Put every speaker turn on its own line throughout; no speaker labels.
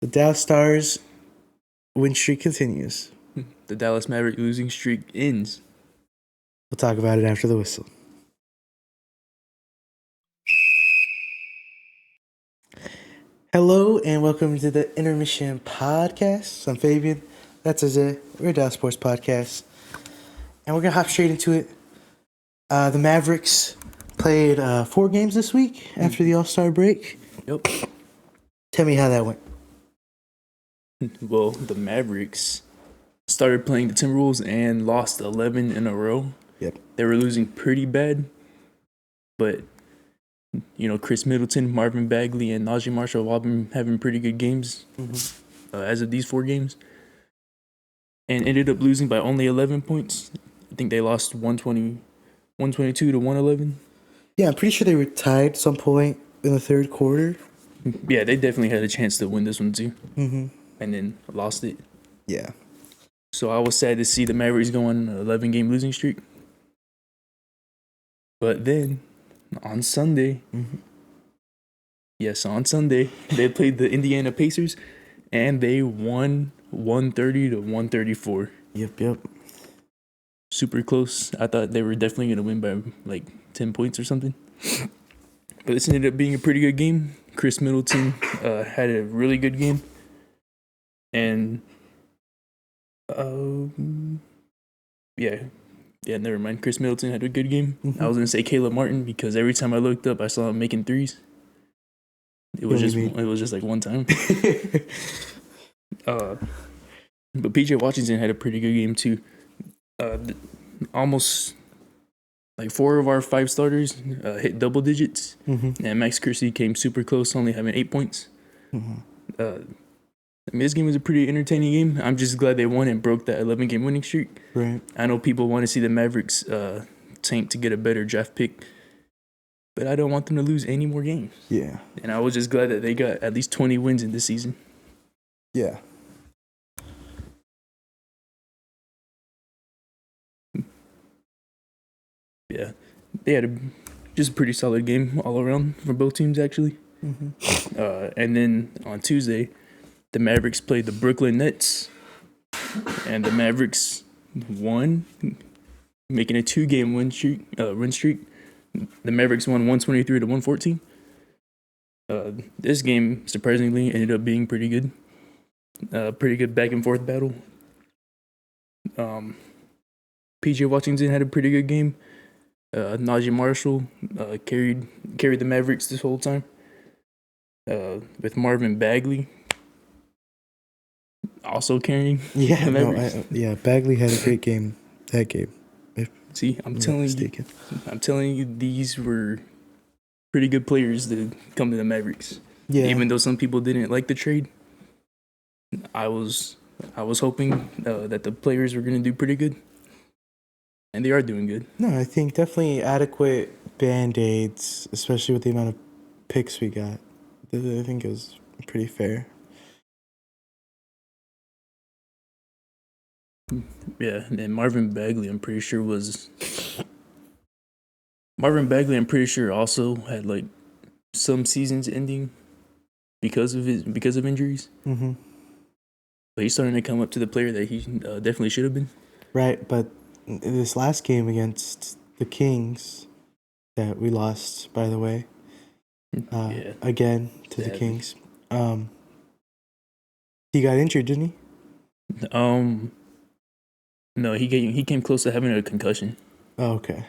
The Dallas Stars win streak continues.
The Dallas Mavericks losing streak ends.
We'll talk about it after the whistle. Hello and welcome to the Intermission podcast. I'm Fabian. That's Jose. We're a Dallas Sports Podcast. And we're going to hop straight into it. The Mavericks played 4 games this week after the All-Star break.
Yep.
Tell me how that went.
Well, the Mavericks started playing the Timberwolves and lost 11 in a row.
Yep.
They were losing pretty bad, but Chris Middleton, Marvin Bagley, and Najee Marshall have all been having pretty good games as of these 4 games, and ended up losing by only 11 points. I think they lost 122 to 111.
Yeah, I'm pretty sure they were tied at some point in the third quarter.
Yeah, they definitely had a chance to win this one too, and then lost it.
Yeah.
So I was sad to see the Mavericks go on an 11-game losing streak. But then, on Sunday, on Sunday, they played the Indiana Pacers, and they won 130 to 134.
Yep.
Super close. I thought they were definitely going to win by like 10 points or something. But this ended up being a pretty good game. Chris Middleton had a really good game. And, never mind. Chris Middleton had a good game. I was going to say Caleb Martin because every time I looked up, I saw him making threes. It was just like one time. But PJ Washington had a pretty good game too. Almost like 4 of our 5 starters hit double digits, and Max Christie came super close, only having 8 points. This game was a pretty entertaining game. I'm just glad they won and broke that 11-game winning streak.
Right.
I know people want to see the Mavericks tank to get a better draft pick, but I don't want them to lose any more games.
Yeah.
And I was just glad that they got at least 20 wins in this season.
Yeah.
Yeah. They had just a pretty solid game all around for both teams, actually. And then on Tuesday, the Mavericks played the Brooklyn Nets, and the Mavericks won, making a 2-game win streak. The Mavericks won 123 to 114. This game, surprisingly, ended up being pretty good. Pretty good back and forth battle. PJ Washington had a pretty good game. Najee Marshall carried the Mavericks this whole time. With Marvin Bagley also carrying the Mavericks.
Bagley had a great game that game.
See, I'm telling you, these were pretty good players that come to the Mavericks. Yeah. Even though some people didn't like the trade, I was hoping that the players were going to do pretty good, and they are doing good.
No, I think definitely adequate Band-Aids, especially with the amount of picks we got. I think it was pretty fair.
Yeah, and Marvin Bagley, I'm pretty sure also had like some seasons ending because of injuries. But he's starting to come up to the player that he definitely should have been. Right,
but in this last game against the Kings that we lost, by the way, again to the Kings, he got injured, didn't he?
No, he came close to having a concussion.
Oh, okay.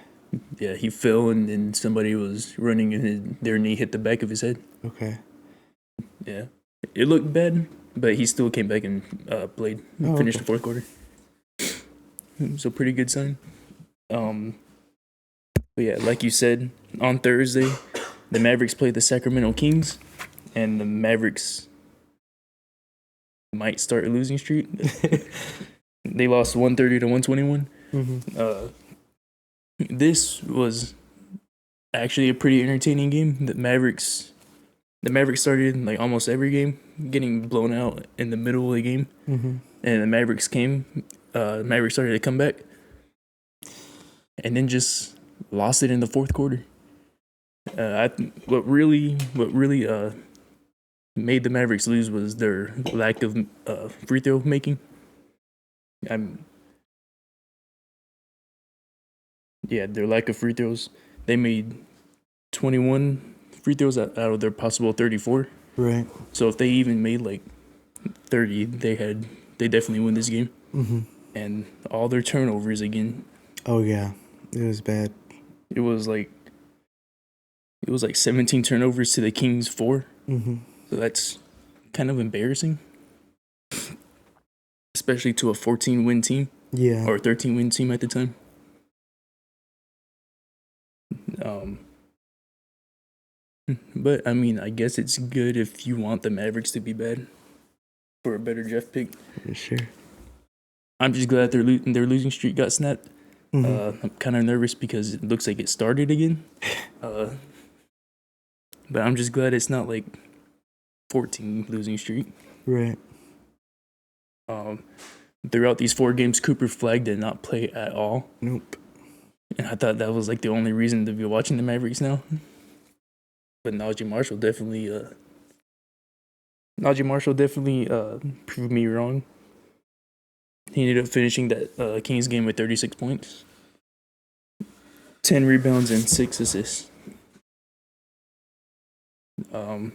Yeah, he fell and then somebody was running and their knee hit the back of his head.
Okay.
Yeah. It looked bad, but he still came back and played. Finished the fourth quarter. So pretty good sign. But yeah, like you said, on Thursday, the Mavericks played the Sacramento Kings, and the Mavericks might start a losing streak. They lost 130 to 121. This was actually a pretty entertaining game. The Mavericks started like almost every game getting blown out in the middle of the game, and the Mavericks came. Mavericks started to come back, and then just lost it in the fourth quarter. What really made the Mavericks lose was their lack of free throw making. Their lack of free throws. They made 21 free throws out of their possible 34.
Right.
So if they even made like 30, they definitely win this game.
Mm-hmm.
And all their turnovers again.
Oh yeah, it was bad.
It was like 17 turnovers to the Kings 4.
Mm-hmm.
So that's kind of embarrassing, especially to a 14-win team.
Yeah.
Or 13-win team at the time. But I mean, I guess it's good if you want the Mavericks to be bad for a better draft pick.
Sure.
I'm just glad their losing streak got snapped.
Mm-hmm.
I'm kind of nervous because it looks like it started again. But I'm just glad it's not like 14 losing streak.
Right.
Throughout these 4 games, Cooper Flag did not play at all.
Nope.
And I thought that was like the only reason to be watching the Mavericks now. But Najee Marshall definitely proved me wrong. He ended up finishing that Kings game with 36 points, 10 rebounds, and 6 assists. I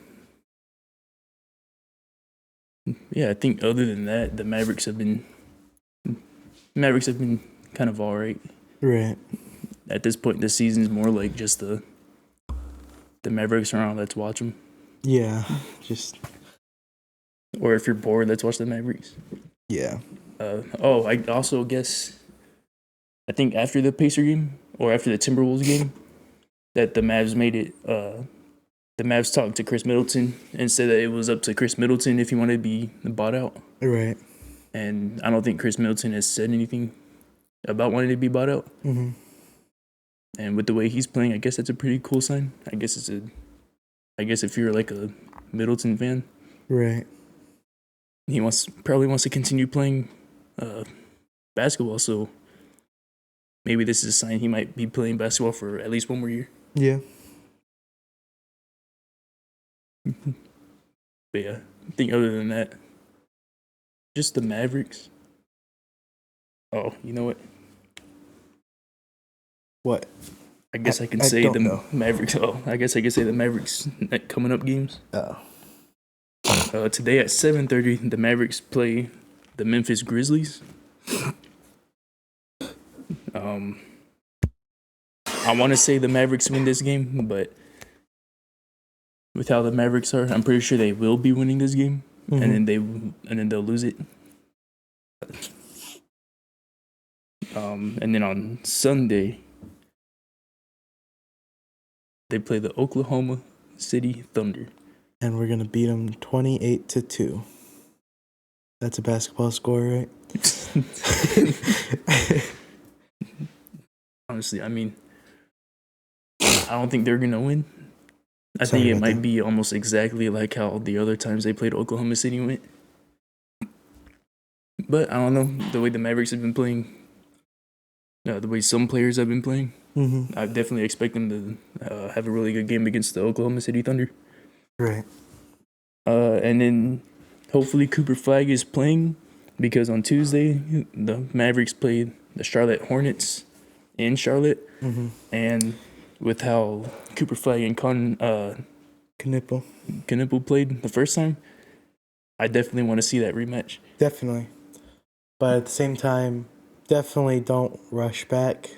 think other than that, the Mavericks have been kind of all right.
Right.
At this point, the season's more like just the Mavericks are on. Let's watch them.
Yeah. Just.
Or if you're bored, let's watch the Mavericks.
Yeah.
I also guess. I think after the Pacer game or after the Timberwolves game, that the Mavs made it. The Mavs talked to Chris Middleton and said that it was up to Chris Middleton if he wanted to be bought out.
Right.
And I don't think Chris Middleton has said anything about wanting to be bought out.
Mm-hmm.
And with the way he's playing, I guess that's a pretty cool sign. I guess if you're like a Middleton fan,
right,
he probably wants to continue playing basketball. So maybe this is a sign he might be playing basketball for at least one more year.
Yeah.
But yeah, I think other than that, just the Mavericks. Oh, you know what?
What?
I guess I can say the know. Mavericks. Oh, I guess I can say the Mavericks coming up games.
Oh.
Today at 7:30, the Mavericks play the Memphis Grizzlies. I want to say the Mavericks win this game, but with how the Mavericks are, I'm pretty sure they will be winning this game, and then they'll lose it. And then on Sunday, they play the Oklahoma City Thunder.
And we're going to beat them 28-2. That's a basketball score, right?
Honestly, I mean, I don't think they're going to win. I think it might be almost exactly like how the other times they played Oklahoma City went. But I don't know, the way the Mavericks have been playing, the way some players have been playing, I definitely expect them to have a really good game against the Oklahoma City Thunder.
Right.
And then hopefully Cooper Flag is playing, because on Tuesday the Mavericks played the Charlotte Hornets in Charlotte, and with how Cooper Flag and Knipple played the first time, I definitely want to see that rematch.
Definitely. But at the same time, definitely don't rush back.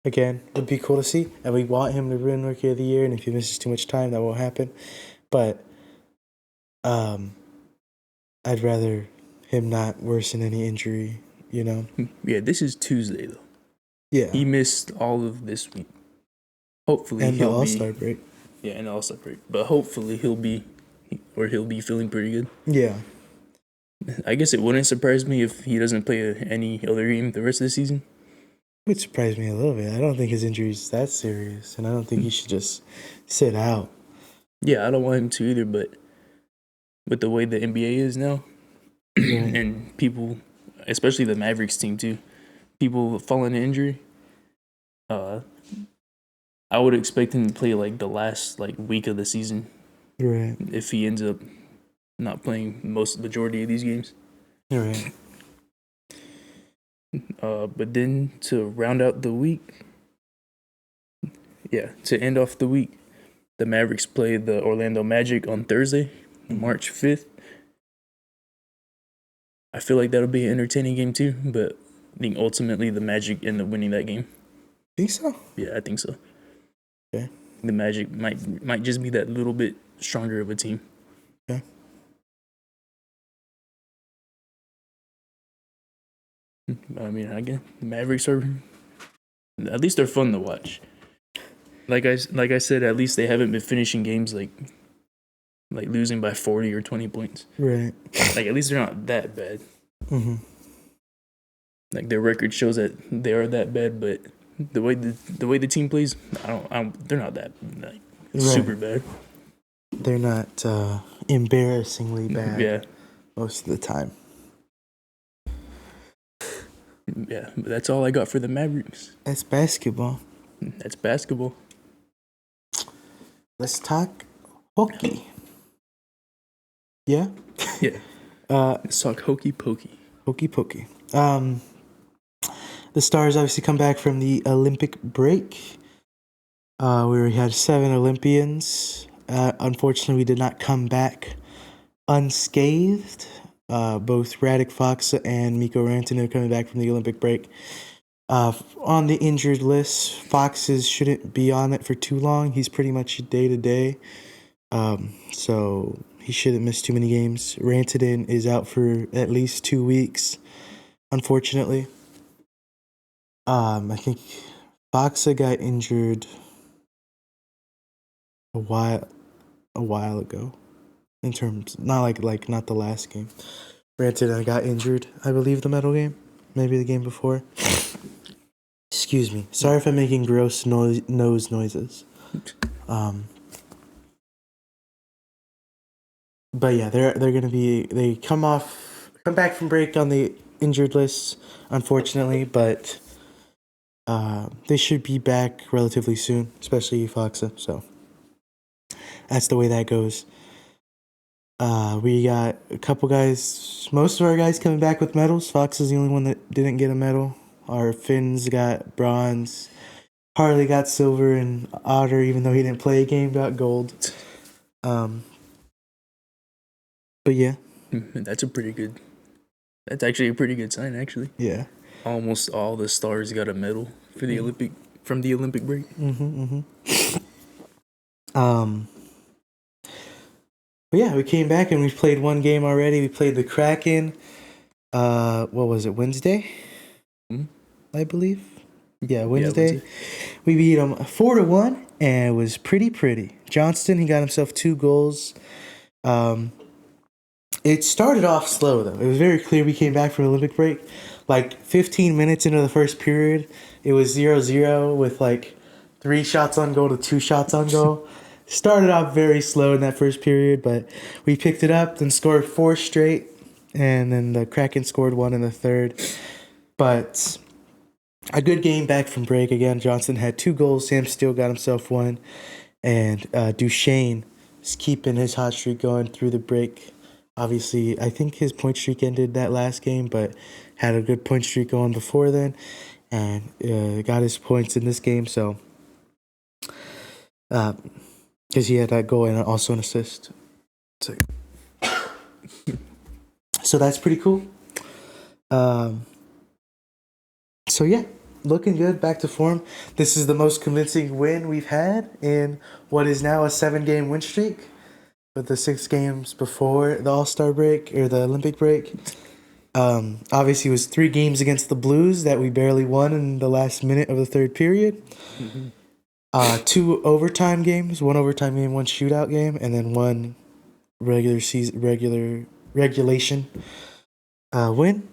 Again, it would be cool to see. And we want him to win Rookie of the Year, and if he misses too much time, that won't happen. But I'd rather him not worsen any injury, you know?
Yeah, this is Tuesday, though.
Yeah.
He missed all of this week. Hopefully
and the All-Star break.
Yeah, and the All-Star break. But hopefully he'll be feeling pretty good.
Yeah.
I guess it wouldn't surprise me if he doesn't play any other game the rest of the season.
It would surprise me a little bit. I don't think his injury is that serious, and I don't think he should just sit out.
Yeah, I don't want him to either, but with the way the NBA is now, and people, especially the Mavericks team too, people falling in injury, I would expect him to play like the last week of the season.
Right.
if he ends up not playing majority of these games.
Right.
But then to round out the week, to end off the week, the Mavericks play the Orlando Magic on Thursday, March 5th. I feel like that'll be an entertaining game too, but I think ultimately the Magic end up winning that game.
Think so?
Yeah, I think so.
Okay.
The Magic might just be that little bit stronger of a team.
Okay.
I mean, again, the Mavericks are, at least they're fun to watch. Like I said, at least they haven't been finishing games like losing by 40 or 20 points.
Right.
Like at least they're not that bad.
Mm-hmm.
Like their record shows that they are that bad, but the way the team plays, they're not that like super bad.
They're not embarrassingly bad.
Yeah.
Most of the time.
Yeah, but that's all I got for the Mavericks.
That's basketball.
That's basketball.
Let's talk hockey. Yeah?
Yeah. Let's talk hokey pokey.
Hokey pokey. The Stars obviously come back from the Olympic break, where we had 7 Olympians. Unfortunately, we did not come back unscathed. Both Radek Faksa and Mikko Rantanen are coming back from the Olympic break. On the injured list, Foxes shouldn't be on it for too long. He's pretty much day-to-day. So he shouldn't miss too many games. Rantanen is out for at least 2 weeks, unfortunately. I think Faksa got injured a while ago. In terms, not like not the last game. Rantanen got injured, I believe, the medal game. Maybe the game before. Excuse me. Sorry if I'm making gross nose noises. But yeah, they're gonna be. They come back from break on the injured list, unfortunately, but they should be back relatively soon, especially Foxa. So that's the way that goes. We got a couple guys. Most of our guys coming back with medals. Fox is the only one that didn't get a medal. Our Finns got bronze. Harley got silver, and Otter, even though he didn't play a game, got gold. But yeah,
That's actually a pretty good sign, actually.
Yeah.
Almost all the Stars got a medal for the from the Olympic break.
But yeah, we came back and we played one game already. We played the Kraken. What was it? Wednesday, I believe. Yeah, Wednesday.
Wednesday.
We beat them 4-1, and it was pretty. Johnston, he got himself 2 goals. It started off slow though. It was very clear we came back from Olympic break. Like 15 minutes into the first period, it was 0-0 with like 3 shots on goal to 2 shots on goal. Started off very slow in that first period, but we picked it up and scored 4 straight, and then the Kraken scored 1 in the third. But a good game back from break again. Johnson had 2 goals. Sam Steele got himself 1, and Duchesne is keeping his hot streak going through the break. Obviously, I think his point streak ended that last game, but had a good point streak going before then, and got his points in this game. So, because he had that goal and also an assist. So that's pretty cool. So yeah, looking good, back to form. This is the most convincing win we've had in what is now a 7-game win streak. But the 6 games before the All-Star break or the Olympic break, obviously it was 3 games against the Blues that we barely won in the last minute of the third period. 2 overtime games, 1 overtime game, 1 shootout game, and then 1 regulation win.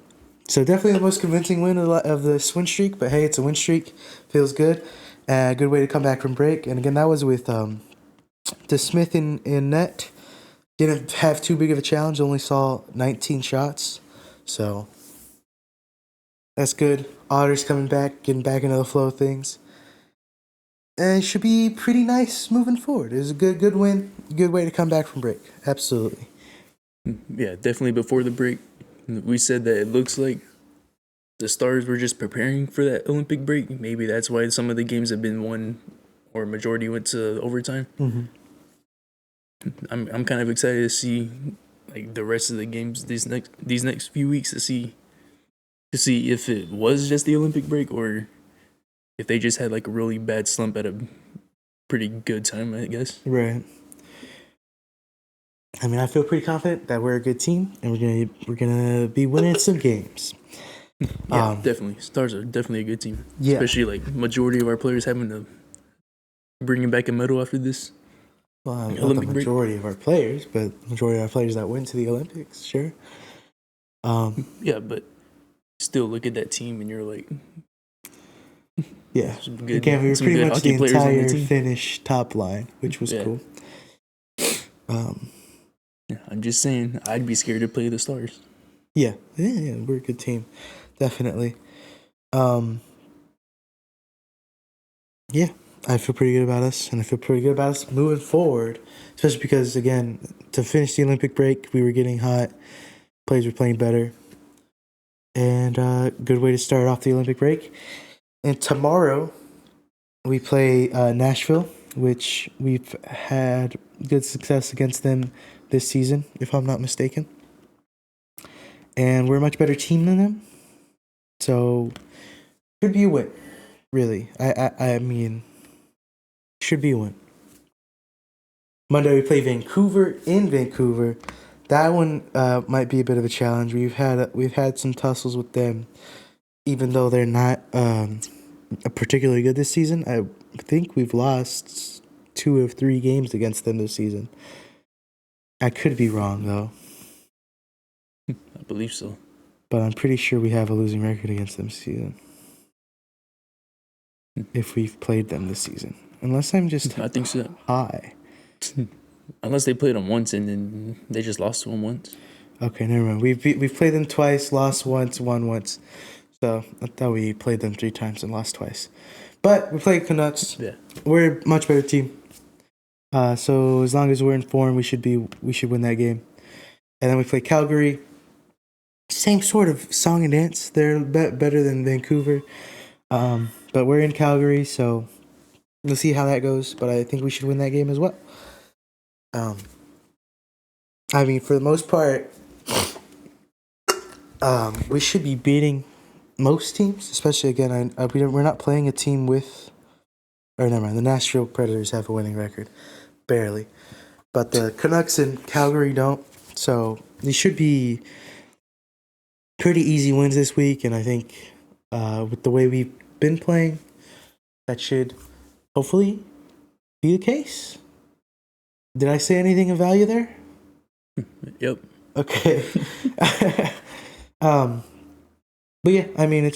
So definitely the most convincing win of the win streak. But hey, it's a win streak, feels good. Good way to come back from break. And again, that was with DeSmith in net. Didn't have too big of a challenge. Only saw 19 shots. So that's good. Otter's coming back, getting back into the flow of things. and it should be pretty nice moving forward. It was a good win, good way to come back from break. Absolutely.
Yeah, definitely before the break, we said that it looks like the Stars were just preparing for that Olympic break. Maybe that's why some of the games have been won, or majority went to overtime.
Mm-hmm.
I'm kind of excited to see like the rest of the games these next few weeks to see if it was just the Olympic break or if they just had like a really bad slump at a pretty good time, I guess.
Right. I mean, I feel pretty confident that we're a good team and we're gonna be winning some games.
Yeah, definitely. Stars are definitely a good team.
Yeah.
Especially like majority of our players having to bringing back a medal after this.
Well, not the
Olympic break.
majority of our players, but the majority of our players that went to the Olympics, sure.
Yeah, but still look at that team and you're like,
yeah.
some good,
Again, we were
some
pretty
good
much the
hockey players on the
entire
team.
Finnish top line, which was
Yeah.
cool.
Yeah, I'm just saying, I'd be scared to play the Stars.
Yeah, we're a good team, definitely. Yeah, I feel pretty good about us, and I feel pretty good about us moving forward, especially because, again, to finish the Olympic break, we were getting hot, players were playing better, and good way to start off the Olympic break. And tomorrow, we play Nashville, which we've had good success against them this season, if I'm not mistaken. And we're a much better team than them, so should be a win, really. I mean, should be a win. Monday we play Vancouver in Vancouver. That one might be a bit of a challenge. We've had some tussles with them, even though they're not particularly good this season. I think we've lost 2 of 3 games against them this season. I could be wrong though,
I believe so.
but I'm pretty sure we have a losing record against them this season. If we've played them this season, unless I'm just
I think so.
high.
Unless they played them once and then they just lost to them once.
Okay, never mind. We've played them twice, lost once, won once. So I thought we played them 3 times and lost twice. But we played Canucks.
Yeah.
We're a much better team. So as long as we're in form, we should win that game. And then we play Calgary. Same sort of song and dance. They're better than Vancouver. But we're in Calgary, so we'll see how that goes. But I think we should win that game as well. I mean, for the most part, we should be beating most teams, especially again. We're not playing a team with, or never mind. The Nashville Predators have a winning record, barely, but the Canucks and Calgary don't. So these should be pretty easy wins this week, and I think with the way we've been playing, that should hopefully be the case. Did I say anything of value there?
Yep.
Okay. But yeah, I mean, I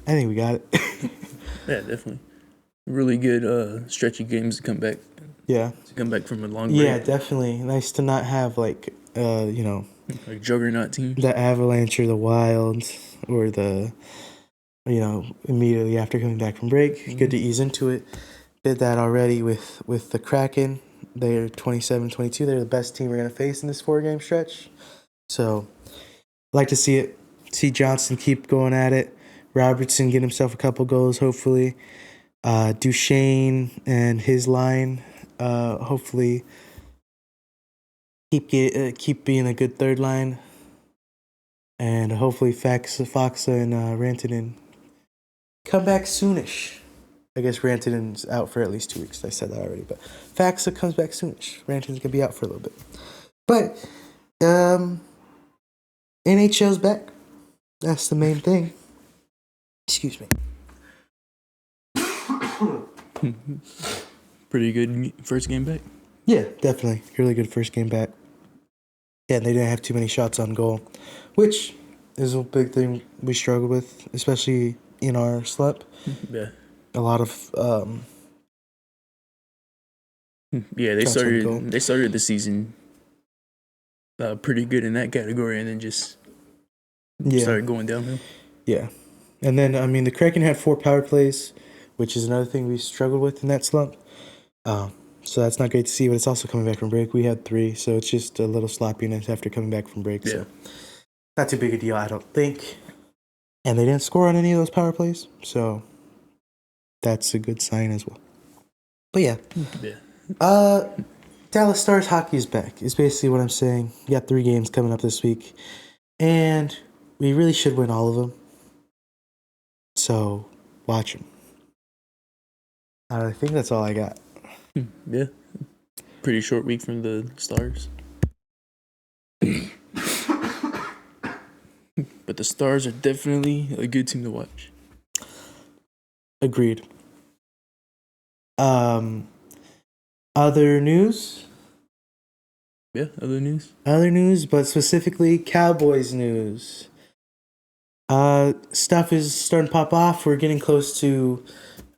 think we got it.
Yeah, definitely. Really good stretchy games to come back.
Yeah.
To come back from a long break.
Yeah, definitely. Nice to not have like
like juggernaut teams.
the Avalanche or the Wild or the immediately after coming back from break. Mm-hmm. Good to ease into it. Did that already with the Kraken. They're 27-22. They're the best team we're going to face in this 4-game stretch. So, like to see it. See Johnson keep going at it. Robertson get himself a couple goals, hopefully. Duchesne and his line, hopefully keep being a good third line. And hopefully Faxa and Rantanen come back soonish. I guess Rantanen's out for at least 2 weeks. I said that already, but Faxa comes back soonish. Rantanen's gonna be out for a little bit, but NHL's back. That's the main thing. Excuse me.
Pretty good first game back.
Yeah, definitely. Really good first game back. Yeah, they didn't have too many shots on goal, which is a big thing we struggled with, especially in our slump.
Yeah.
A lot of
they started the season pretty good in that category, and then just started going downhill.
Yeah, And then, I mean, the Kraken had 4 power plays, which is another thing we struggled with in that slump. So that's not great to see, but it's also coming back from break. We had 3, so it's just a little sloppiness after coming back from break.
Yeah.
So not too big a deal, I don't think. And they didn't score on any of those power plays, so that's a good sign as well. But yeah. Dallas Stars hockey is back, is basically what I'm saying. We got 3 games coming up this week, and we really should win all of them. So watch them. I think that's all I got.
Yeah. Pretty short week from the Stars. But the Stars are definitely a good team to watch.
Agreed. Other news?
Yeah, other news?
Other news, but specifically Cowboys news. Stuff is starting to pop off. We're getting close to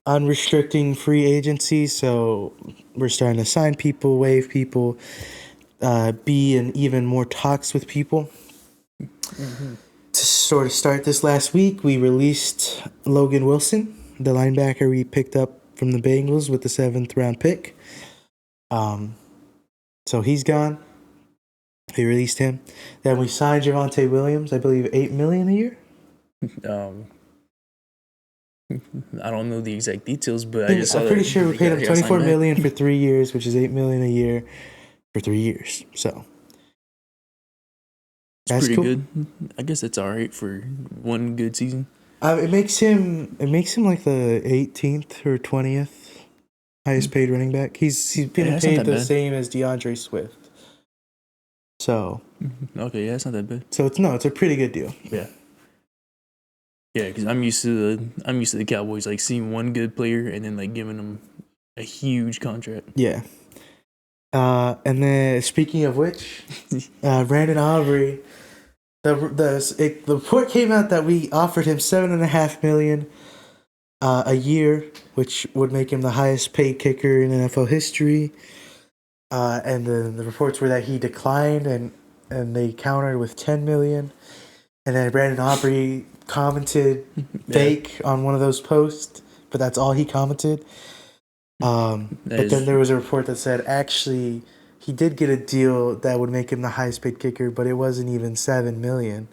unrestricting free agency, so we're starting to sign people, waive people, be in even more talks with people. Mm-hmm. To sort of start this last week, we released Logan Wilson, the linebacker we picked up from the Bengals with the 7th round pick. So he's gone. We released him. Then we signed Javonte Williams, I believe $8 million a year.
I don't know the exact details, but
I'm pretty sure we paid him $24 million for 3 years, which is $8 million a year for 3 years. So
that's pretty cool. Good. I guess that's all right for one good season.
It makes him like the 18th or 20th highest paid running back. He's been paid the same as DeAndre Swift. So
okay, yeah, it's not that bad.
So it's a pretty good deal.
Yeah. Yeah, because I'm used to the Cowboys, like seeing one good player and then like giving them a huge contract.
Yeah. And then speaking of which, Brandon Aubrey, the report came out that we offered him $7.5 million a year, which would make him the highest paid kicker in NFL history. And then the reports were that he declined, and they countered with $10 million. And then Brandon Aubrey commented fake on one of those posts, but that's all he commented. But then there was a report that said actually he did get a deal that would make him the highest paid kicker, but it wasn't even $7 million.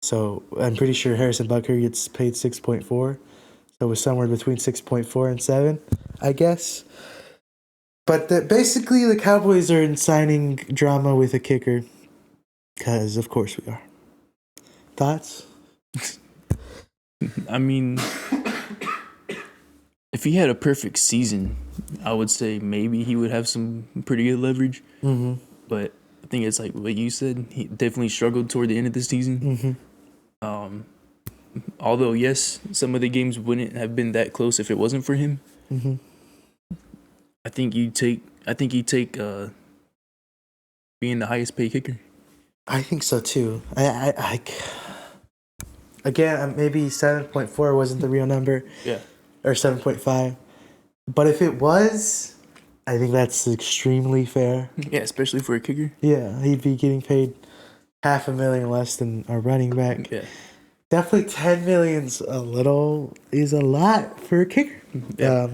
So I'm pretty sure Harrison Butker gets paid 6.4. So it was somewhere between 6.4 and 7, I guess. But basically the Cowboys are in signing drama with a kicker, because of course we are. Thoughts?
I mean, if he had a perfect season, I would say maybe he would have some pretty good leverage. Mm-hmm. But I think it's like what you said. He definitely struggled toward the end of the season. Mm-hmm. Although, yes, some of the games wouldn't have been that close if it wasn't for him. Mm-hmm. I think you take being the highest paid kicker.
I think so too. I again, maybe 7.4 wasn't the real number. Yeah. Or 7.5. But if it was, I think that's extremely fair.
Yeah, especially for a kicker.
Yeah, he'd be getting paid $500,000 less than a running back. Yeah. Definitely $10 million's a lot for a kicker. Yeah.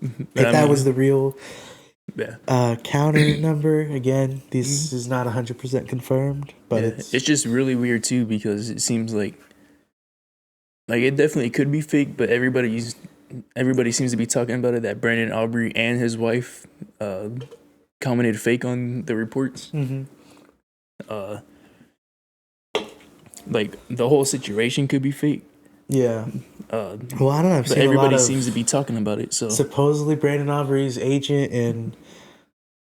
If that was the real counter number, again, this is not 100% confirmed, but it's
just really weird too, because it seems like it definitely could be fake, but everybody seems to be talking about it, that Brandon Aubrey and his wife commented fake on the reports. Mm-hmm. Like the whole situation could be fake.
Yeah. Well, I don't know.
But everybody seems to be talking about it. So
supposedly Brandon Aubrey's agent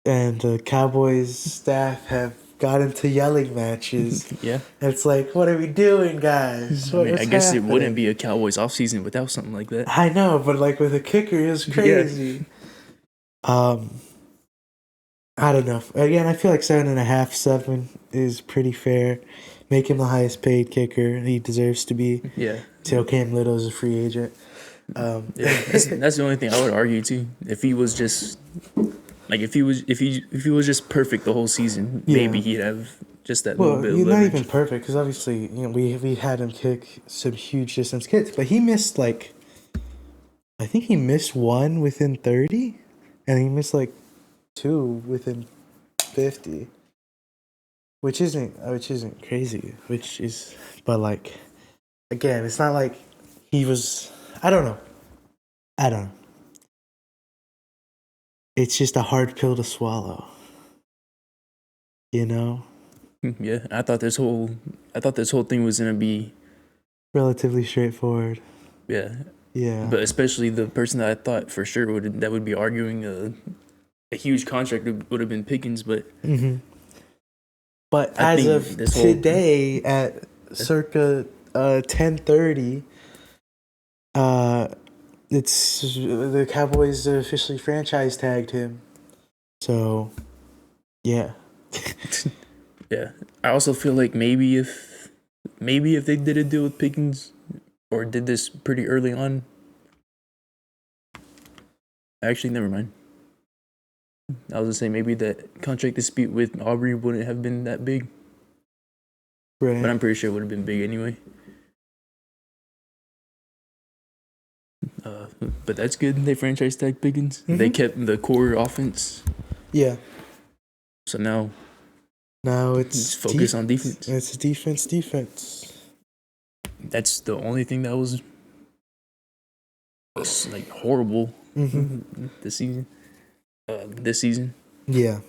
and the Cowboys staff have got into yelling matches. Yeah. And it's like, what are we doing, guys?
I guess it wouldn't be a Cowboys offseason without something like that.
I know, but like with a kicker, it was crazy. Yeah. I don't know. Again, I feel like 7.5, 7 is pretty fair. Make him the highest paid kicker. He deserves to be. Yeah. Till Cam Little's a free agent.
That's the only thing I would argue too. If he was just if he was just perfect the whole season, maybe he'd have just that little bit of
he's not
leverage.
even perfect because obviously, we had him kick some huge distance kicks, but he missed I think he missed one within 30, and he missed two within 50, which isn't crazy. But again, it's not like he was. I don't know. It's just a hard pill to swallow.
Yeah, I thought this whole thing was gonna be
Relatively straightforward.
yeah,
Yeah.
but especially the person that I thought for sure would be arguing a huge contract would have been Pickens, but
But
I
as
think
of
this whole-
today at circa 10:30, it's the Cowboys officially franchise tagged him. So, yeah.
yeah, I also feel like maybe if they did a deal with Pickens or did this pretty early on. Actually, never mind. I was gonna say maybe that contract dispute with Aubrey wouldn't have been that big,
Right.
but I'm pretty sure it would have been big anyway. But that's good. They franchise tag Pickens.
Mhm.
They kept the core offense.
Yeah.
So now
it's
focus on defense.
It's defense.
That's the only thing that was horrible this season.
Yeah.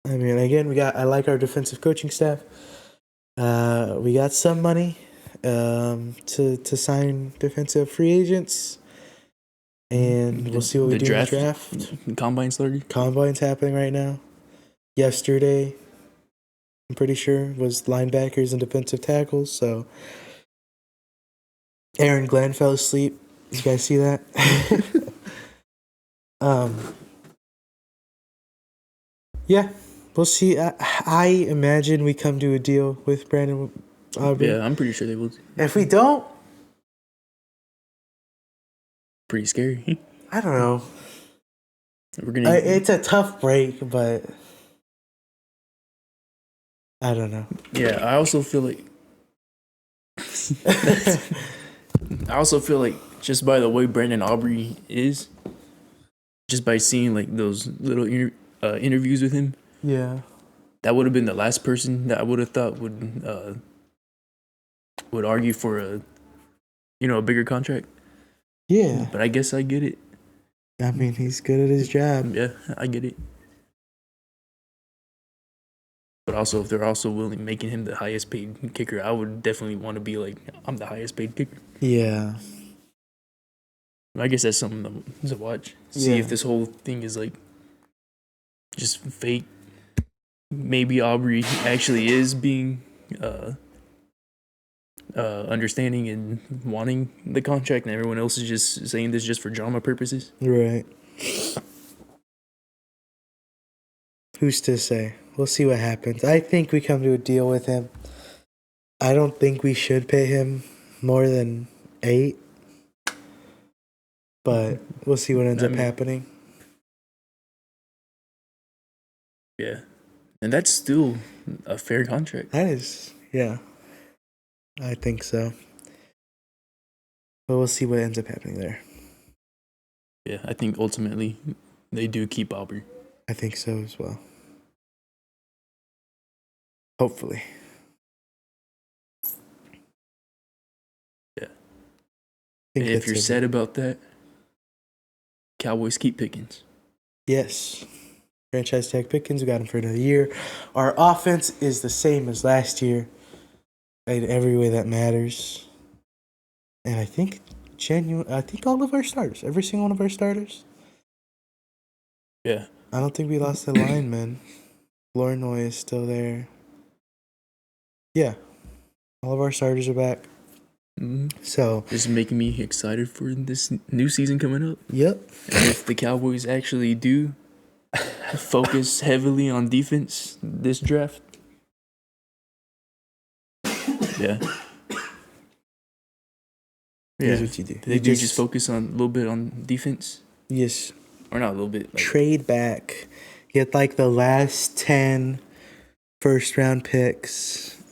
I mean, again, I like our defensive coaching staff. We got some money to sign defensive free agents, and we'll see what we do in the draft.
Combine started.
Combine's happening right now. Yesterday, I'm pretty sure, was linebackers and defensive tackles. So Aaron Glenn fell asleep. You guys see that? Yeah, we'll see. I imagine we come to a deal with Brandon Aubrey.
Yeah, I'm pretty sure they will.
If we don't,
pretty scary.
I don't know.
We're gonna.
It's a tough break, but I don't know.
Yeah, I also feel like just by the way Brandon Aubrey is, just by seeing those little interviews with him,
Yeah,
that would have been the last person that I would have thought would argue for a bigger contract.
yeah.
But I guess I get it.
I mean, he's good at his job.
Yeah, I get it. But also, if they're also making him the highest paid kicker, I would definitely want to be I'm the highest paid kicker.
Yeah.
I guess that's something to watch. See if this whole thing is just fake. Maybe Aubrey actually is being understanding and wanting the contract, and everyone else is just saying this just for drama purposes.
Right. Who's to say? We'll see what happens. I think we come to a deal with him. I don't think we should pay him more than 8. But we'll see what ends up happening.
Yeah. And that's still a fair contract.
That is, yeah. I think so. But we'll see what ends up happening there.
Yeah, I think ultimately they do keep Aubrey.
I think so as well. Hopefully.
Yeah. And if you're sad about that, Cowboys keep Pickens.
Yes. Franchise tag Pickens. We got him for another year. Our offense is the same as last year in every way that matters. And I think all of our starters, every single one of our starters.
Yeah.
I don't think we lost the lineman. Flournoy is still there. Yeah. All of our starters are back.
Mm-hmm.
So
this is making me excited for this new season coming up.
Yep.
And if the Cowboys actually do focus heavily on defense this draft, yeah.
Here's what you do.
They do just focus on a little bit on defense.
Yes.
Or not a little bit.
Trade back. Get the last 10 first round picks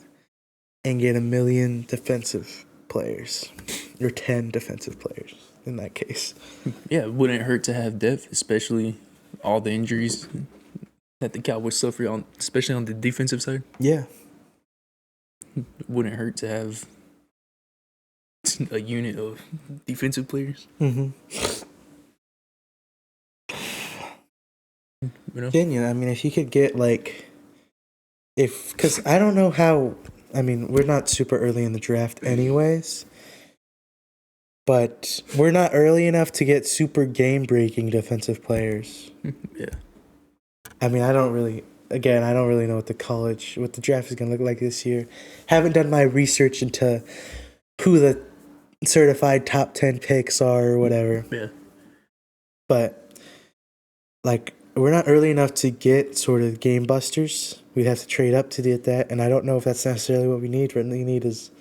and get 1 million defensive players, or 10 defensive players in that case.
Yeah, it wouldn't hurt to have depth, especially all the injuries that the Cowboys suffer on, especially on the defensive side.
Yeah.
It wouldn't hurt to have a unit of defensive players.
Mm-hmm.
You know?
Genuine. I mean, if you could get because I don't know how. I mean, we're not super early in the draft, anyways. But we're not early enough to get super game-breaking defensive players.
Yeah.
I mean, I don't really know what the draft is going to look like this year. Haven't done my research into who the certified top 10 picks are or whatever.
Yeah.
But, we're not early enough to get sort of game busters. We'd have to trade up to get that, and I don't know if that's necessarily what we need. What we need is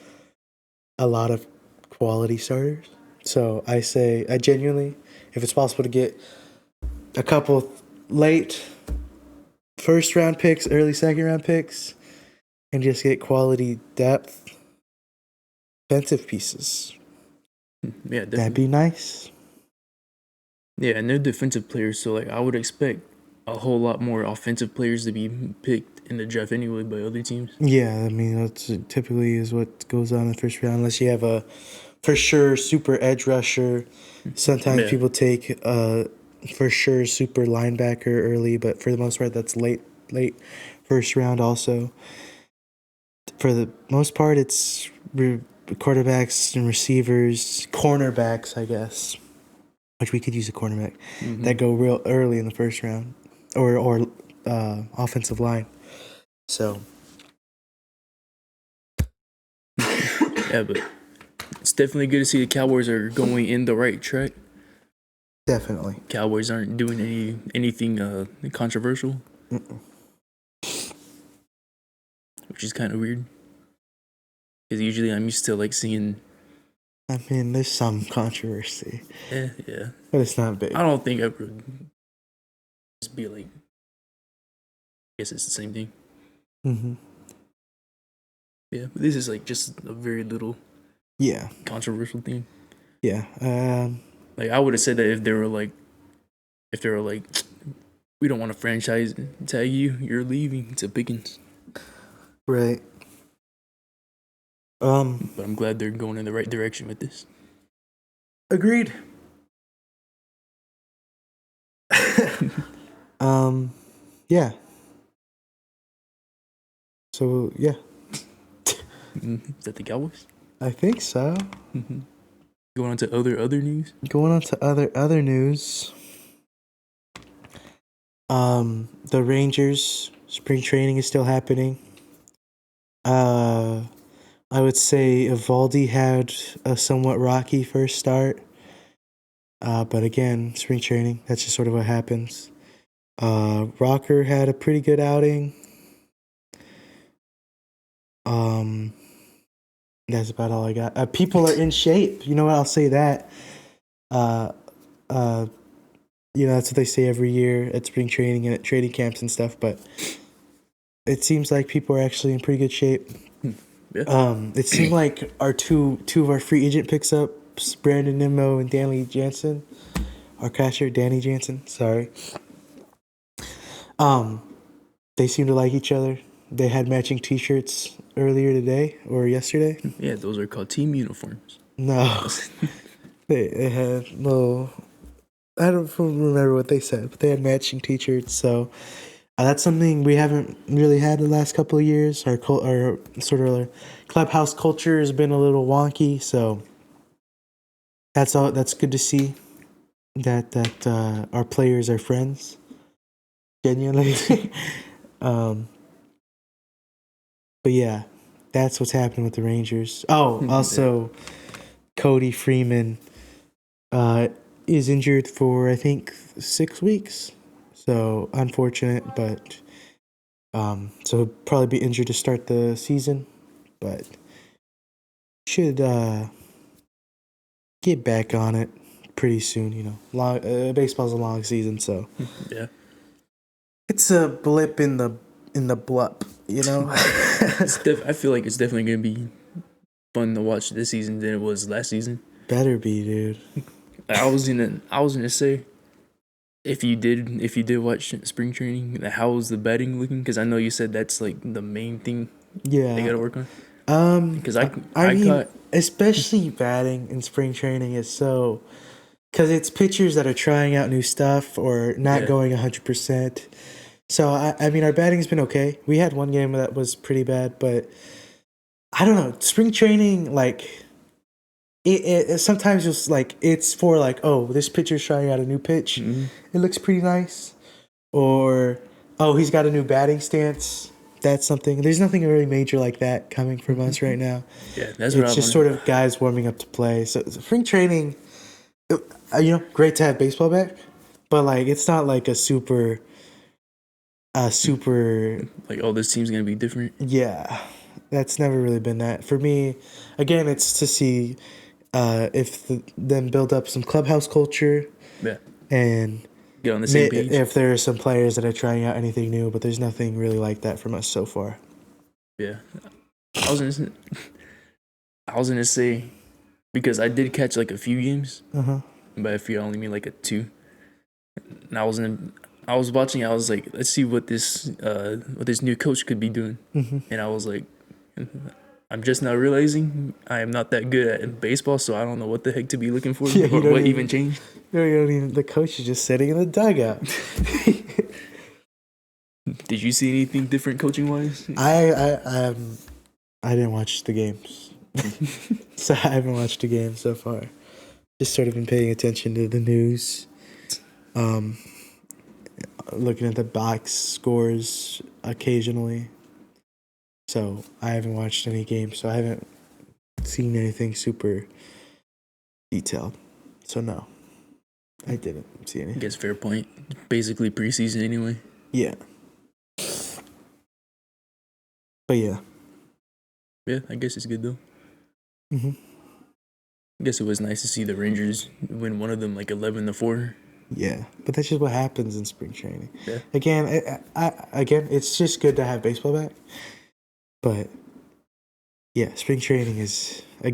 a lot of quality starters. So I genuinely, if it's possible to get a couple late first round picks, early second round picks, and just get quality depth, defensive pieces,
Yeah, definitely.
that'd be nice.
Yeah, and they're defensive players, so I would expect a whole lot more offensive players to be picked in the draft anyway by other teams.
Yeah, I mean that's typically is what goes on in the first round, unless you have a for sure super edge rusher. Sometimes people take for sure super linebacker early, but for the most part that's late first round also. For the most part, it's quarterbacks and receivers, cornerbacks, I guess, which we could use a cornerback that go real early in the first round, or offensive line. So
Yeah, but it's definitely good to see the Cowboys are going in the right track.
definitely,
Cowboys aren't doing anything controversial, which is kind of weird. Because usually I'm used to seeing.
I mean, there's some controversy,
Yeah.
but it's not big.
I don't think I would just be I guess it's the same thing.
Mm-hmm.
Yeah, but this is just a very little controversial thing.
Yeah.
I would have said that if they were we don't want to franchise tag you, you're leaving to Pickens.
Right.
But I'm glad they're going in the right direction with this.
Agreed. Yeah. So, yeah.
Is that the Cowboys?
I think so.
Going on to other news.
Going on to other news. The Rangers spring training is still happening. I would say Evaldi had a somewhat rocky first start. But again, spring training, that's just sort of what happens. Rocker had a pretty good outing. That's about all I got. People are in shape. You know what? I'll say that. That's what they say every year at spring training and at training camps and stuff. But it seems like people are actually in pretty good shape.
Yeah.
It seemed like our two of our free agent picks up, Brandon Nimmo and Danny Jansen, our catcher Danny Jansen. Sorry. They seem to like each other. They had matching T-shirts earlier today or yesterday.
Yeah, those are called team uniforms.
No, they had no. I don't remember what they said, but they had matching T-shirts. So that's something we haven't really had the last couple of years. Our sort of clubhouse culture has been a little wonky, so that's all. That's good to see that our players are friends, genuinely. But yeah, that's what's happening with the Rangers. Oh, also, Cody Freeman is injured for, I think, 6 weeks. So, unfortunate, but so he'll probably be injured to start the season. But should get back on it pretty soon, Long baseball's a long season, so
Yeah.
it's a blip in the in the blup, you know?
I feel like it's definitely gonna be fun to watch this season than it was last season.
Better be, dude.
I was gonna say, if you did watch spring training, how was the batting looking? Because I know you said that's like the main thing they gotta work on. Because
I mean, especially batting in spring training is so, because it's pitchers that are trying out new stuff or not going 100%. So I mean, our batting's been okay. We had one game that was pretty bad, but I don't know. Spring training, like, it sometimes just like it's for like, oh, this pitcher's trying out a new pitch.
Mm-hmm.
It looks pretty nice, or oh, he's got a new batting stance. That's something. There's nothing really major like that coming from us right now.
Yeah, that's
it's just sort of guys warming up to play. So spring training, great to have baseball back, but like it's not like a super
like, oh, this team's gonna be different.
Yeah, that's never really been that for me. Again, it's to see if them build up some clubhouse culture.
Yeah,
and
get on the same page.
If there are some players that are trying out anything new, but there's nothing really like that from us so far.
Yeah, I was gonna say, because I did catch like a few games, but if you only mean like a 2, and I was watching. I was like, let's see what this new coach could be doing, and I was like, I'm just now realizing I am not that good at baseball, so I don't know what the heck to be looking for or what even changed.
You don't even. The coach is just sitting in the dugout.
Did you see anything different coaching wise?
I didn't watch the games, so I haven't watched the game so far. Just sort of been paying attention to the news, looking at the box scores occasionally. So I haven't watched any games, so I haven't seen anything super detailed. So no, I didn't see anything.
I guess fair point. Basically preseason anyway.
Yeah. But yeah.
Yeah, I guess it's good though.
I
guess it was nice to see the Rangers win one of them like 11-4.
Yeah, but that's just what happens in spring training.
Yeah.
Again, it's just good to have baseball back. But yeah, spring training is I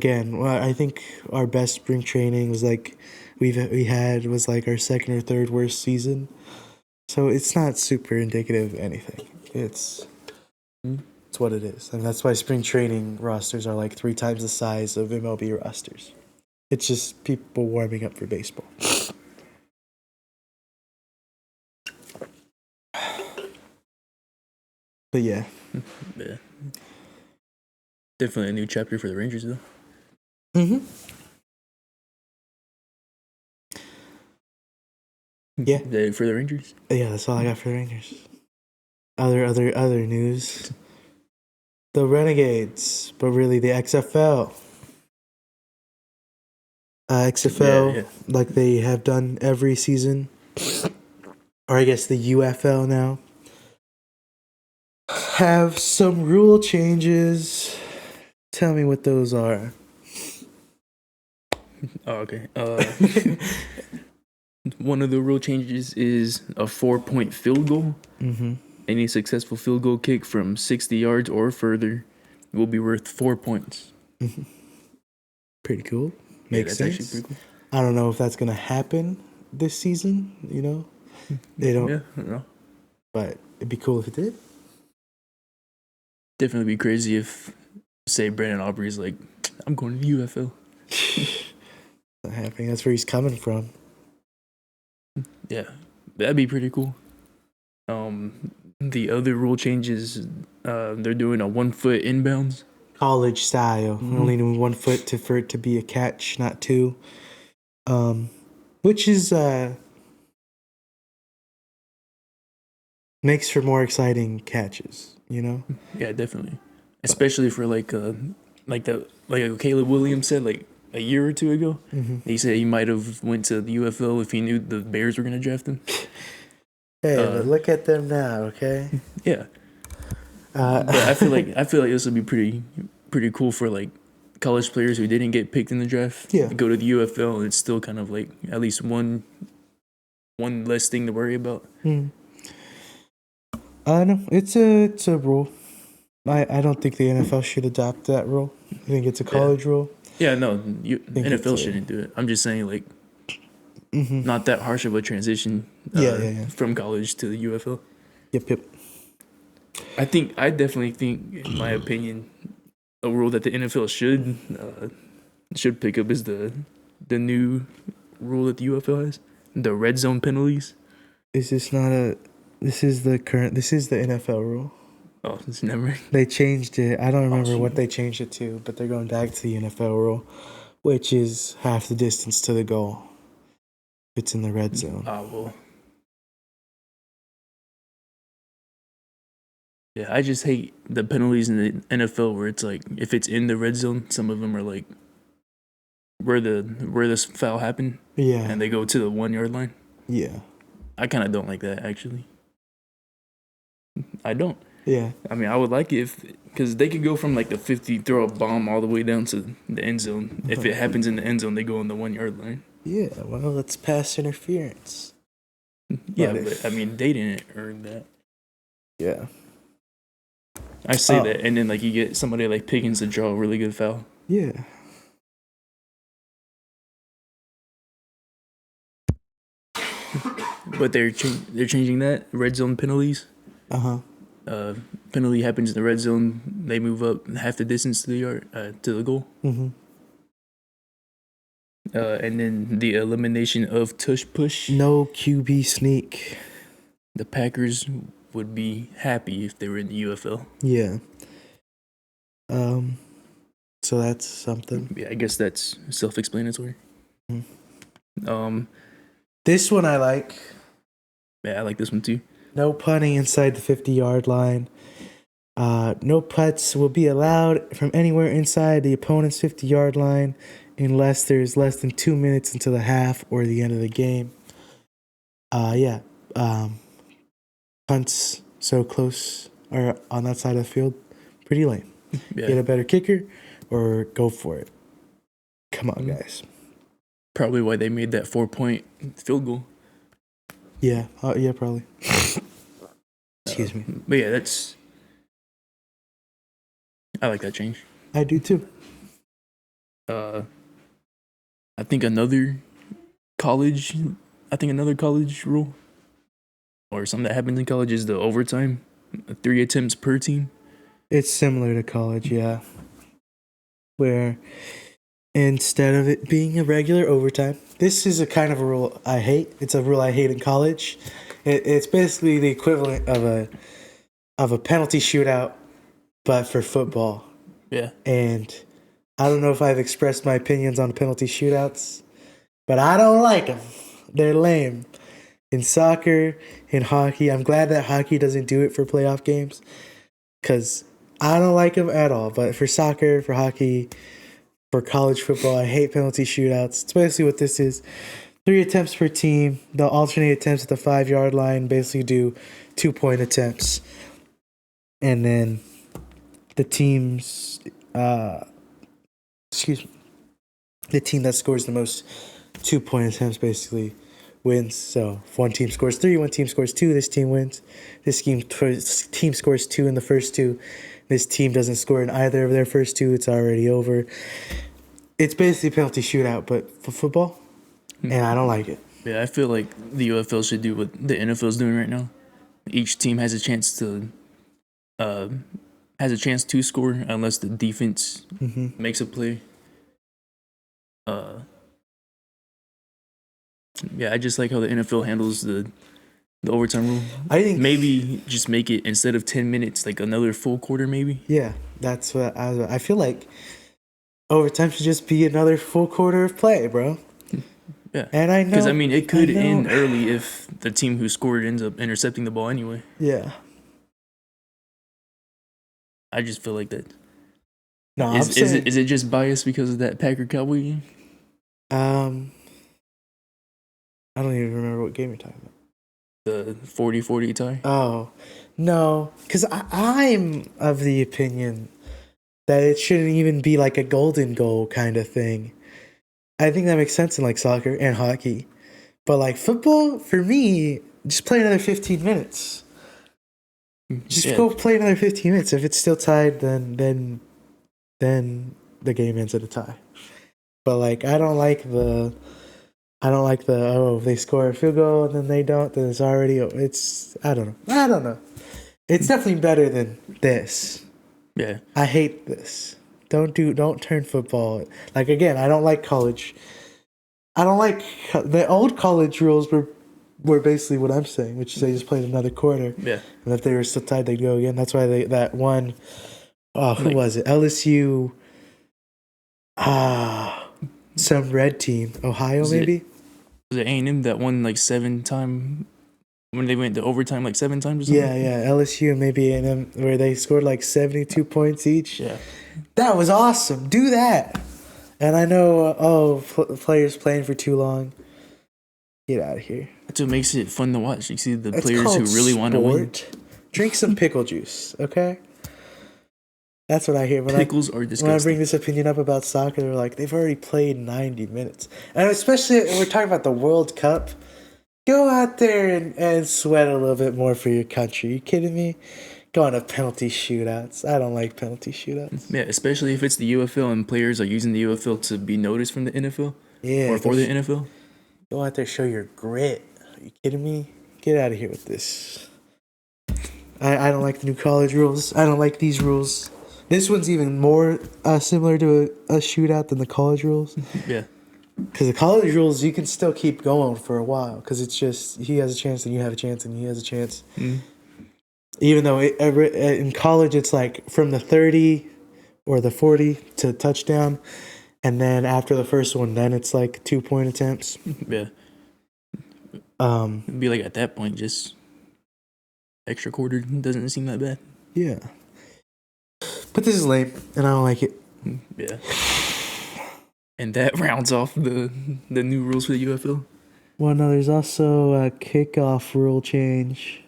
think our best spring training was like we had was like our second or third worst season. So it's not super indicative of anything. It's what it is. And that's why spring training rosters are like 3 times the size of MLB rosters. It's just people warming up for baseball. But yeah.
Yeah. Definitely a new chapter for the Rangers, though.
Yeah.
For the Rangers?
Yeah, that's all I got for the Rangers. Other news. The Renegades, but really the XFL. XFL, like they have done every season. Or I guess the UFL now. Have some rule changes. Tell me what those are.
Oh, okay. One of the rule changes is a 4-point field goal. Any successful field goal kick from 60 yards or further will be worth 4 points.
Pretty cool. Makes sense.
Actually pretty cool.
I don't know if that's going to happen this season, They don't.
Yeah, I don't know.
But it'd be cool if it did.
Definitely be crazy if, say, Brandon Aubrey's like, I'm going to the UFL.
Not happening. That's where he's coming from.
Yeah, that'd be pretty cool. The other rule changes, they're doing a 1 foot inbounds.
College style. Only doing 1 foot for it to be a catch, not 2. Which is makes for more exciting catches,
Yeah, definitely. Especially for like Caleb Williams said like a year or 2 ago. He said he might have went to the UFL if he knew the Bears were gonna draft him.
Hey, but look at them now, okay?
Yeah. But I feel like this would be pretty cool for like college players who didn't get picked in the draft.
Yeah.
To go to the UFL, and it's still kind of like at least one less thing to worry about.
No, it's a rule. I don't think the NFL should adopt that rule. I think it's a college rule.
Yeah, no,
think it's
NFL shouldn't do it. I'm just saying, like, not that harsh of a transition
Yeah.
from college to the UFL.
Yep.
I definitely think, in my opinion, a rule that the NFL should pick up is the new rule that the UFL has, the red zone penalties.
Is this not a? This is the NFL rule.
Oh, it's never.
They changed it. I don't remember
shoot.
what they changed it to, but they're going back to the NFL rule, which is half the distance to the goal. It's in the red zone.
Oh, well. Yeah, I just hate the penalties in the NFL where it's like, if it's in the red zone, some of them are like where this foul happened,
Yeah.
and they go to the 1 yard line.
Yeah.
I kind of don't like that, actually. I don't.
Yeah.
I mean, I would like it because they could go from like the 50, throw a bomb all the way down to the end zone. If it happens in the end zone, they go on the 1 yard line.
Yeah. Well, it's pass interference.
Yeah, but I mean, they didn't earn that.
Yeah.
I say that, and then like you get somebody like Pickens to draw a really good foul.
Yeah.
But they're changing that red zone penalties. Penalty happens in the red zone, they move up half the distance to the yard to the goal.
Mm-hmm.
And then the elimination of tush push.
No QB sneak.
The Packers would be happy if they were in the UFL.
Yeah. So that's something.
Yeah, I guess that's self-explanatory.
This one I like.
Yeah, I like this one too.
No punting inside the 50-yard line. No putts will be allowed from anywhere inside the opponent's 50-yard line unless there's less than 2 minutes until the half or the end of the game. Punts so close or on that side of the field, pretty lame.
Yeah.
Get a better kicker or go for it. Come on, guys.
Probably why they made that 4-point field goal.
Yeah, probably. Excuse me.
But yeah, I like that change.
I do too.
I think another college rule or something that happens in college is the overtime, 3 attempts per team.
It's similar to college, yeah. Where instead of it being a regular overtime, this is a kind of a rule I hate. It's a rule I hate in college. It's basically the equivalent of a penalty shootout, but for football.
Yeah.
And I don't know if I've expressed my opinions on penalty shootouts, but I don't like them. They're lame. In soccer, in hockey, I'm glad that hockey doesn't do it for playoff games because I don't like them at all. But for soccer, for hockey, for college football, I hate penalty shootouts. It's basically what this is. 3 attempts per team. They'll alternate attempts at the 5-yard line, basically do 2-point attempts. And then the teams, the team that scores the most 2-point attempts basically wins. So if one team scores 3, one team scores 2, this team wins. This team scores 2 in the first 2. This team doesn't score in either of their first 2. It's already over. It's basically a penalty shootout, but for football, and I don't like it.
Yeah, I feel like the UFL should do what the NFL is doing right now. Each team has a chance to score unless the defense makes a play. Yeah, I just like how the NFL handles the overtime rule.
I think
maybe just make it instead of 10 minutes, like another full quarter, maybe.
Yeah, that's what I feel like. Overtime should just be another full quarter of play, bro.
Yeah,
and I know
because I mean it could end early if the team who scored ends up intercepting the ball anyway.
Yeah.
I just feel like that.
No,
is it just biased because of that Packer Cowboy game?
I don't even remember what game you're talking about.
The 40-40 tie?
Oh, no. Because I'm of the opinion that it shouldn't even be like a golden goal kind of thing. I think that makes sense in like soccer and hockey. But like football, for me, just play another 15 minutes. Just
Yeah.
go play another 15 minutes. If it's still tied, then the game ends at a tie. But like, I don't like the oh, if they score a field goal and then they don't, then it's already, it's, I don't know. It's definitely better than this.
Yeah.
I hate this. Don't turn football. Like, again, I don't like college. I don't like the old college rules were basically what I'm saying, which is they just played another quarter.
Yeah.
And if they were still tied, they'd go again. That's why that one, who
Like,
was it? LSU, some red team. Ohio,
was
maybe?
was it A&M that won like 7 times when they went to overtime like 7 times or something?
Yeah, LSU and maybe A&M, where they scored like 72 points each.
Yeah.
That was awesome. Do that. And I know, players playing for too long. Get out of here.
That's what makes it fun to watch. You see the
It's
players who
called
really want to win.
sport. Drink some pickle juice, okay? That's what I hear
Pickles are
when I
disgusting.
bring this opinion up about soccer. They're like, they've already played 90 minutes. And especially when we're talking about the World Cup, go out there and sweat a little bit more for your country. You kidding me? Go on to penalty shootouts. I don't like penalty shootouts.
Yeah, especially if it's the UFL and players are using the UFL to be noticed from the NFL
Yeah,
or for the NFL.
go out there, show your grit. Are you kidding me? Get out of here with this. I don't like the new college rules. I don't like these rules. This one's even more similar to a shootout than the college rules.
Yeah.
Because the college rules, you can still keep going for a while. Because it's just, he has a chance and you have a chance and he has a chance.
Mm.
Even though in college, it's like from the 30 or the 40 to touchdown. And then after the first one, then it's like 2-point attempts.
Yeah. It'd be like at that point, just extra quarter doesn't seem that bad.
Yeah. But this is lame, and I don't like it.
Yeah. And that rounds off the new rules for the UFL.
Well, no, there's also a kickoff rule change.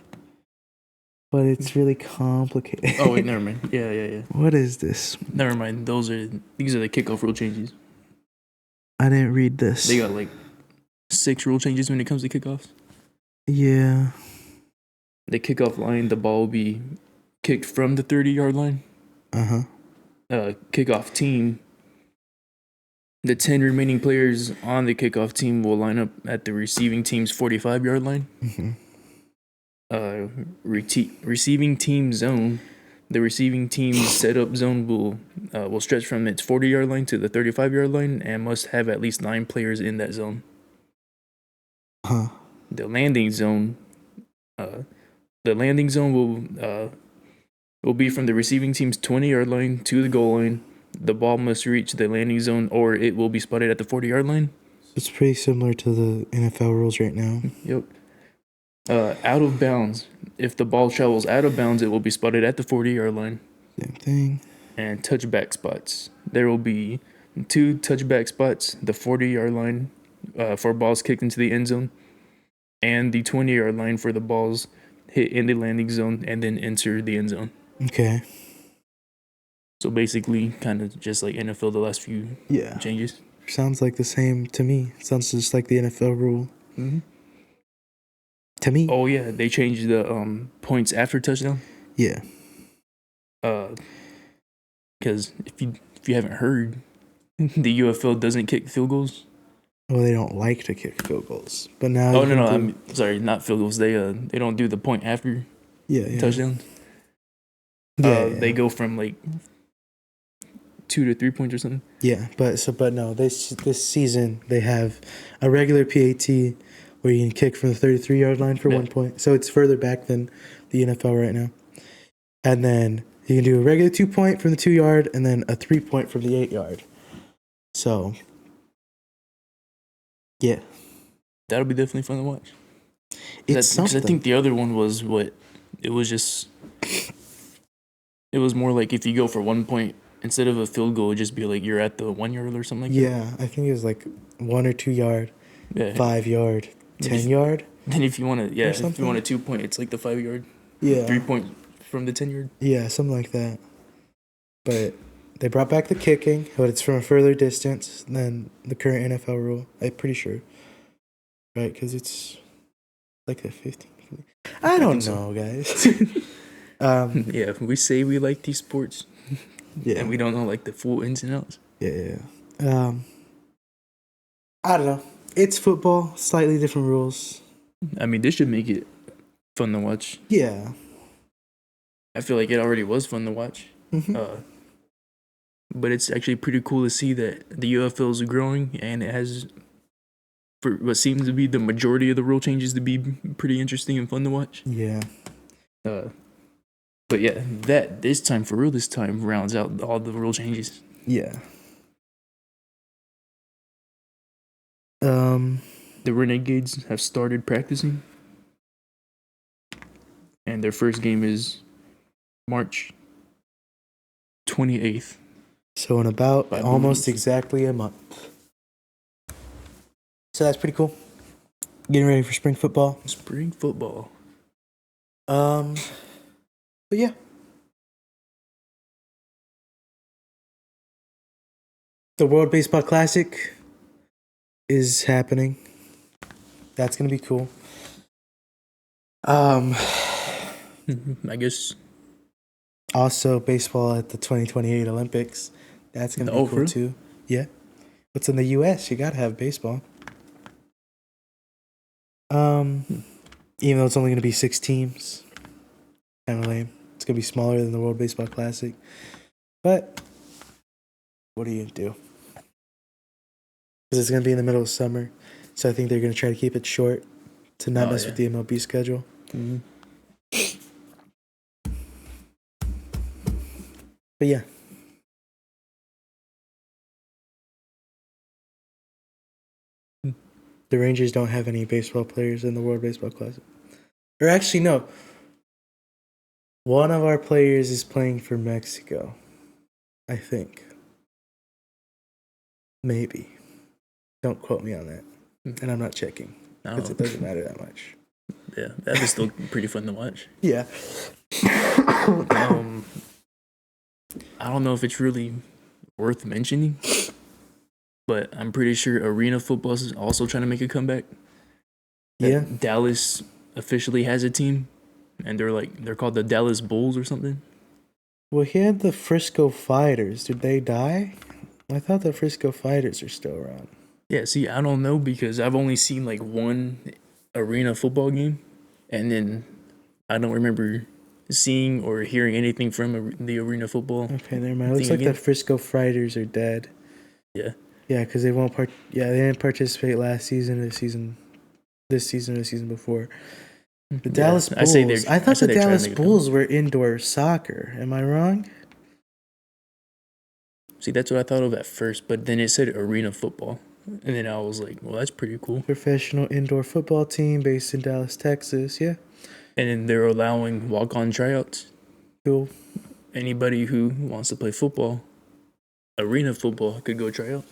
But it's really complicated.
Oh wait, never mind. Yeah.
What is this?
Never mind. These are the kickoff rule changes.
I didn't read this.
They got like 6 rule changes when it comes to kickoffs.
Yeah.
The kickoff line, the ball will be kicked from the 30-yard line. Kickoff team. The 10 remaining players on the kickoff team will line up at the receiving team's 45-yard line.
Mm-hmm.
Receiving team zone. The receiving team's setup zone will stretch from its 40-yard line to the 35-yard line and must have at least 9 players in that zone. The landing zone. The landing zone will be from the receiving team's 20-yard line to the goal line. The ball must reach the landing zone or it will be spotted at the 40-yard line.
It's pretty similar to the NFL rules right now.
Yep. Out of bounds. If the ball travels out of bounds, it will be spotted at the 40-yard line.
Same thing.
And touchback spots. There will be 2 touchback spots, the 40-yard line for balls kicked into the end zone, and the 20-yard line for the balls hit in the landing zone and then enter the end zone.
Okay.
So basically, kind of just like NFL, the last few changes.
Sounds like the same to me. Sounds just like the NFL rule.
Mm-hmm.
To me.
Oh yeah, they changed the points after touchdown.
Yeah.
Because if you haven't heard, the UFL doesn't kick field goals.
Well, they don't like to kick field goals, but now.
Oh no, I'm sorry, not field goals. They don't do the point after touchdowns. They go from like 2 to 3 points or something.
Yeah, but no, this season they have a regular PAT where you can kick from the 33-yard line for 1 point. So it's further back than the NFL right now. And then you can do a regular 2-point from the 2-yard and then a 3-point from the 8-yard. So, yeah.
That'll be definitely fun to watch.
Because
I think the other one was it was more like if you go for 1 point, instead of a field goal, it'd just be like you're at the 1 yard or something like that.
Yeah, I think it was like 1 or 2 yard, 5 yard, 10 yard.
Then if you want a 2-point, it's like the 5 yard.
Yeah.
3 point from the 10 yard.
Yeah, something like that. But they brought back the kicking, but it's from a further distance than the current NFL rule. I'm pretty sure. Right, because it's like a 15. I don't know, guys.
Yeah, we say we like these sports,
Yeah.
and we don't know like the full ins and outs.
Yeah. I don't know. It's football, slightly different rules.
I mean, this should make it fun to watch.
Yeah.
I feel like it already was fun to watch.
Mhm.
But it's actually pretty cool to see that the UFL is growing, and it has, for what seems to be the majority of the rule changes, to be pretty interesting and fun to watch.
Yeah.
But yeah, this time rounds out all the rule changes.
Yeah.
The Renegades have started practicing, and their first game is March 28th.
So in about
I
almost
believe.
exactly a month. So that's pretty cool. Getting ready for spring football.
Spring football.
But yeah. The World Baseball Classic is happening. That's gonna be cool.
I guess.
Also baseball at the 2028 Olympics. That's gonna be cool too. Yeah. What's in the US? You gotta have baseball. Even though it's only gonna be 6 teams. Kinda lame. It's gonna be smaller than the World Baseball Classic. But what do you do? Because it's gonna be in the middle of summer. So I think they're gonna try to keep it short to not mess with the MLB schedule.
Mm-hmm.
But yeah. The Rangers don't have any baseball players in the World Baseball Classic. Or actually, no. One of our players is playing for Mexico. I think. Maybe. Don't quote me on that. And I'm not checking. Because it doesn't matter that much.
Yeah, that was still pretty fun to watch.
Yeah.
I don't know if it's really worth mentioning, but I'm pretty sure arena football is also trying to make a comeback.
Yeah.
Dallas officially has a team, and they're called the Dallas Bulls or something.
Well, he had the Frisco Fighters. Did they die? I thought the Frisco Fighters are still around.
Yeah, see, I don't know because I've only seen like one arena football game, and then I don't remember seeing or hearing anything from the arena football.
Okay, never mind. It looks like the Frisco Fighters are dead.
Yeah.
Yeah, because they won't they didn't participate last season, this season, or the season before. The Dallas Bulls. I thought the Dallas Bulls were indoor soccer. Am I wrong?
See, that's what I thought of at first, but then it said arena football. And then I was like, well, that's pretty cool.
Professional indoor football team based in Dallas, Texas. Yeah.
And then they're allowing walk-on tryouts.
Cool.
Anybody who wants to play football, arena football, could go try out.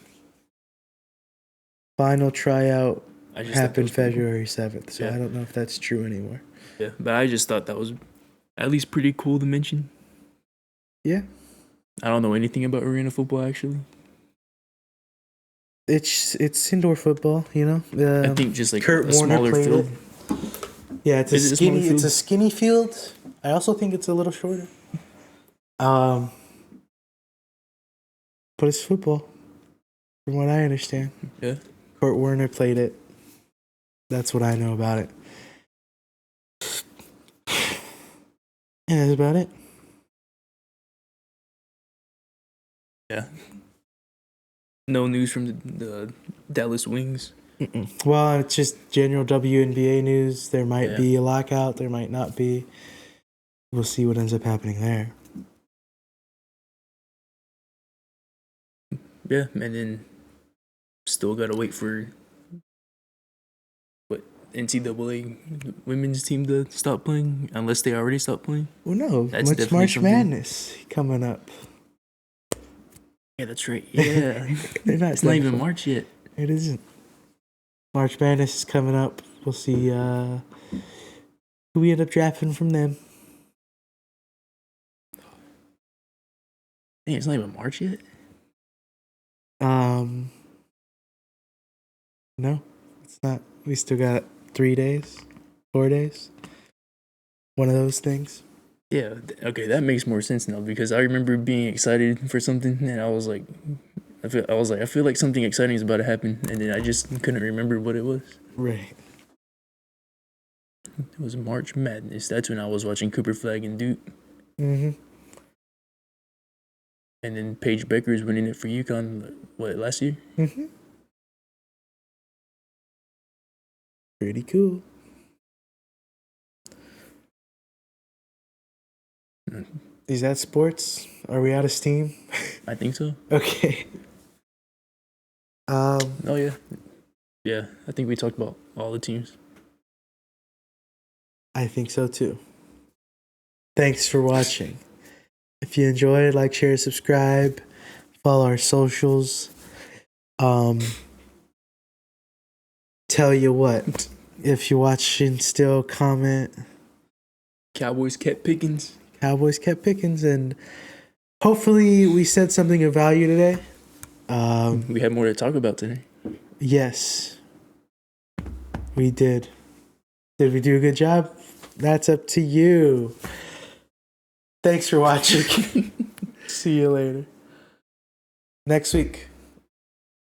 Final tryout happened February 7th, so I don't know if that's true anymore.
Yeah, but I just thought that was at least pretty cool to mention.
Yeah.
I don't know anything about arena football, actually.
It's indoor football, you know.
I think just like
Kurt
a smaller
Warner
field.
Yeah, it's a skinny field. I also think it's a little shorter. But it's football, from what I understand.
Yeah.
Kurt Warner played it. That's what I know about it. And that's about it.
Yeah. No news from the Dallas Wings.
Well, it's just general WNBA news. There might be a lockout. There might not be. We'll see what ends up happening there.
Yeah, and then still gotta wait for NCAA women's team to stop playing, unless they already stopped playing.
Well, no, it's March Madness coming up.
Yeah, that's right. Yeah, it's not even March yet.
It isn't. March Madness is coming up. We'll see who we end up drafting from them.
Hey, it's not even March yet.
No, it's not. We still got 3 days, 4 days. One of those things.
Yeah, okay, that makes more sense now because I remember being excited for something and I was like, I feel like something exciting is about to happen, and then I just couldn't remember what it was.
Right.
It was March Madness. That's when I was watching Cooper Flag and Duke,
Mm-hmm.
and then Paige Becker's winning it for UConn. What, last year?
Mm-hmm. Pretty cool. Is that sports? Are we out of steam?
I think so.
Okay.
Oh yeah. I think we talked about all the teams.
I think so too. Thanks for watching. If you enjoyed, like, share, subscribe, follow our socials. Tell you what, if you're watching still, comment.
Cowboys kept Pickens.
Cowboys kept Pickens, and hopefully we said something of value today.
We had more to talk about today.
Yes, we did. Did we do a good job? That's up to you. Thanks for watching. See you later. Next week.